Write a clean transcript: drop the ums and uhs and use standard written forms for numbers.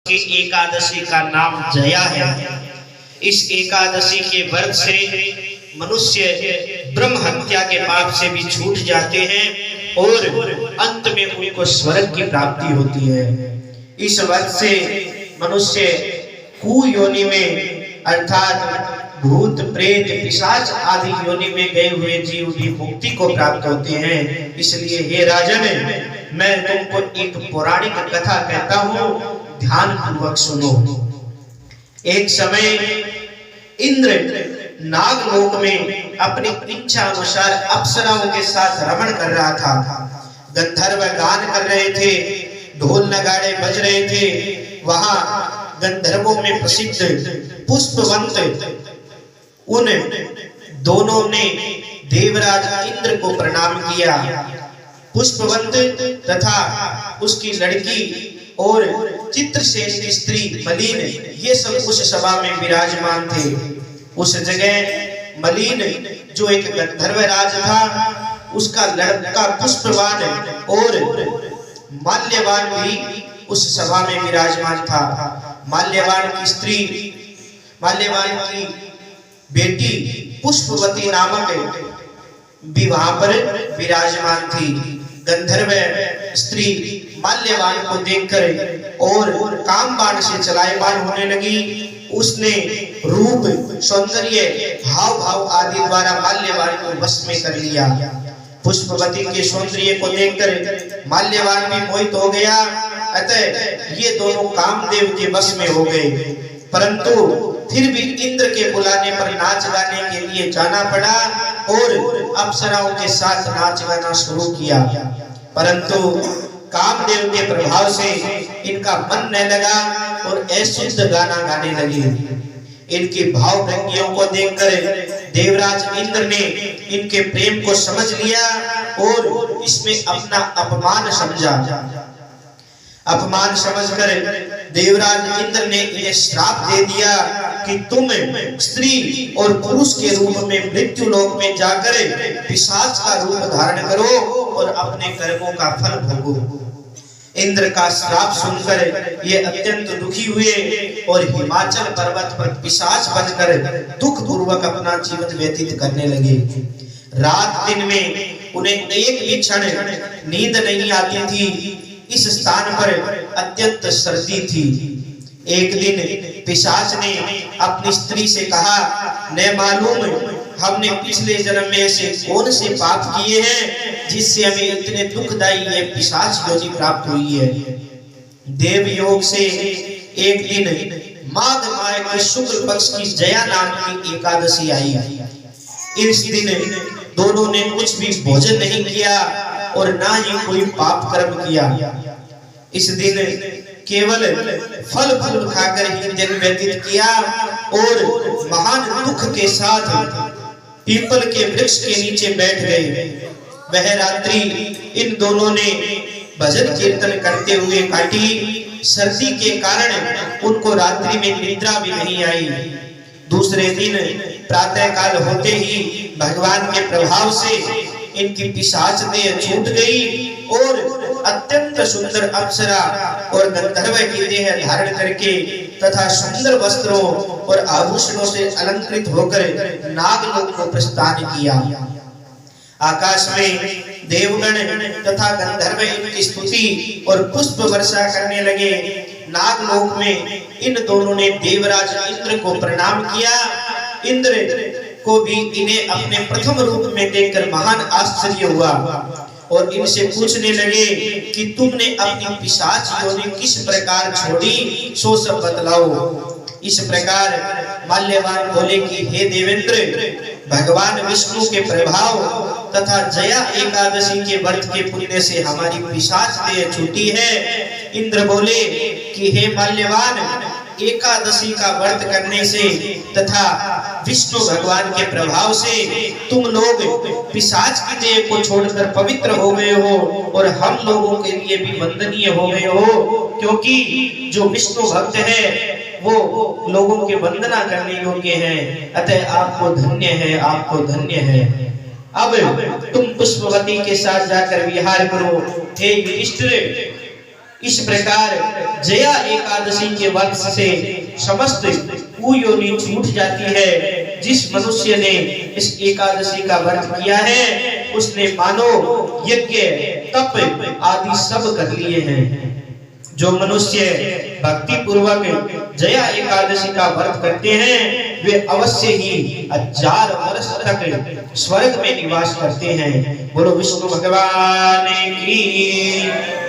कि एकादशी का नाम जया है। इस एकादशी के व्रत से मनुष्य ब्रह्म हत्या के पाप से भी छूट जाते हैं और अंत में उनको स्वर्ग की प्राप्ति होती है। इस व्रत से मनुष्य कुयोनि में अर्थात भूत प्रेत पिशाच आदि योनि में गए हुए जीव भी मुक्ति को प्राप्त होते हैं। इसलिए हे राजन, मैं तुमको एक पौराणिक कथा कहता हूँ, ध्यान पूर्वक सुनो। एक समय इंद्र नागलोक में अपनी इच्छा अनुसार अप्सराओं के साथ रमण कर रहा था। गंधर्व गान कर रहे थे, ढोल नगाड़े बज रहे थे। वहां गंधर्वों में प्रसिद्ध पुष्पवंत उन दोनों ने देवराज इंद्र को प्रणाम किया। पुष्पवंत तथा उसकी लड़की और चित्रसेन की स्त्री मलिन, ये सब उस सभा में विराजमान थे। उस जगह मलिन जो एक गंधर्व राज था, उसका लड़का पुष्पवान और माल्यवान भी उस सभा में विराजमान था। माल्यवान की स्त्री, माल्यवान की बेटी पुष्पवती नामक भी वहां पर विराजमान थी। गंधर्व स्त्री माल्यवान को देखकर और काम बाण से चलायमान होने लगी। उसने रूप, सौंदर्य, हाव भाव आदि द्वारा माल्यवान को वश में कर लिया। पुष्पवती के सौंदर्य को देखकर माल्यवान भी मोहित हो गया। अतः ये दोनों कामदेव के वश में हो गए। परंतु फिर भी इंद्र के बुलाने पर नाच गाने के लिए जाना पड़ा और अप्सराओं के साथ नाच गाना शुरू किया। परंतु कामदेव के प्रभाव से इनका मन न लगा और अशुद्ध गाना गाने लगे। इनके भाव भंगियों को देखकर देवराज इंद्र ने इनके प्रेम को समझ लिया और इसमें अपना अपमान समझा। अपमान समझकर देवराज इंद्र ने इन्हें श्राप दे दिया कि तुम स्त्री और पुरुष के रूप में मृत्यु लोक में जाकर पिशाच का रूप धारण करो और अपने कर्मों का फल भोगो। इंद्र का श्राप सुनकर ये अत्यंत दुखी हुए और हिमाचल पर्वत पर पिशाच बनकर दुख पूर्वक अपना जीवन व्यतीत करने लगे। रात दिन में उन्हें एक भी क्षण नींद नहीं आती थी। इस स्थान पर अत्यंत सर्दी थी। एक दिन पिशाच ने अपनी स्त्री से कहा, न मालूम हमने पिछले जन्म में ऐसे कौन से पाप किए हैं जिससे हमें इतने दुखदायी ये पिशाच योनि प्राप्त हुई है। देव योग से एक दिन माघ माह के शुक्ल पक्ष की जया नाम की एकादशी आई। इस दिन दोनों ने कुछ भी भोजन नहीं किया और ना ही कोई पाप कर्म किया। इस दिन केवल फल फूल खाकर ही दिन व्यतीत किया और महान दुख के साथ पीपल के वृक्ष के नीचे बैठ गए। वह रात्रि इन दोनों ने भजन कीर्तन करते हुए काटी। सर्दी के कारण उनको रात्रि में निद्रा भी नहीं आई। दूसरे दिन प्रातः काल होते ही भगवान के प्रभाव से इनकी पिशाच देह छूट गई और अत्यंत सुंदर अप्सरा और गंधर्व की देह धारण करके तथा सुंदर वस्त्रों और आभूषणों से अलंकृत होकर नागलोक को प्रस्थान किया। आकाश में देवगण तथा गंधर्व इनकी स्तुति और पुष्प वर्षा करने लगे। नागलोक में इन दोनों ने देवराज इंद्र को प्रणाम किया। इंद्र को भी इन्हें अपने प्रथम रूप में देखकर महान आश्चर्य हुआ और इनसे पूछने लगे कि तुमने अपनी पिशाच योनि किस प्रकार छोड़ी, सो सब बतलाओ। इस प्रकार माल्यवान बोले कि हे देवेंद्र, भगवान विष्णु के प्रभाव तथा जया एकादशी के व्रत के पुण्य से हमारी पिशाच देह छूटी है। इंद्र बोले कि हे माल्यवान, एकादशी का व्रत करने से तथा विष्णु भगवान के प्रभाव से तुम लोग पिशाच की देह को छोड़कर पवित्र हो गए हो और हम लोगों के लिए भी वंदनीय हो गए हो, क्योंकि जो विष्णु भक्त है वो लोगों के वंदना करने योग्य हैं। अतः आपको धन्य है, आपको धन्य है। अब तुम पुष्पवती के साथ जाकर विहार करो। हे युधिष्ठिर, इस प्रकार जया एकादशी के व्रत से समस्त कुयोनि छूट जाती है। जिस मनुष्य ने इस एकादशी का व्रत किया है उसने मानो यज्ञ तप आदि सब कर लिए हैं। जो मनुष्य भक्ति पूर्वक जया एकादशी का व्रत करते हैं वे अवश्य ही 1000 वर्ष तक स्वर्ग में निवास करते हैं। बोलो विष्णु भगवान की।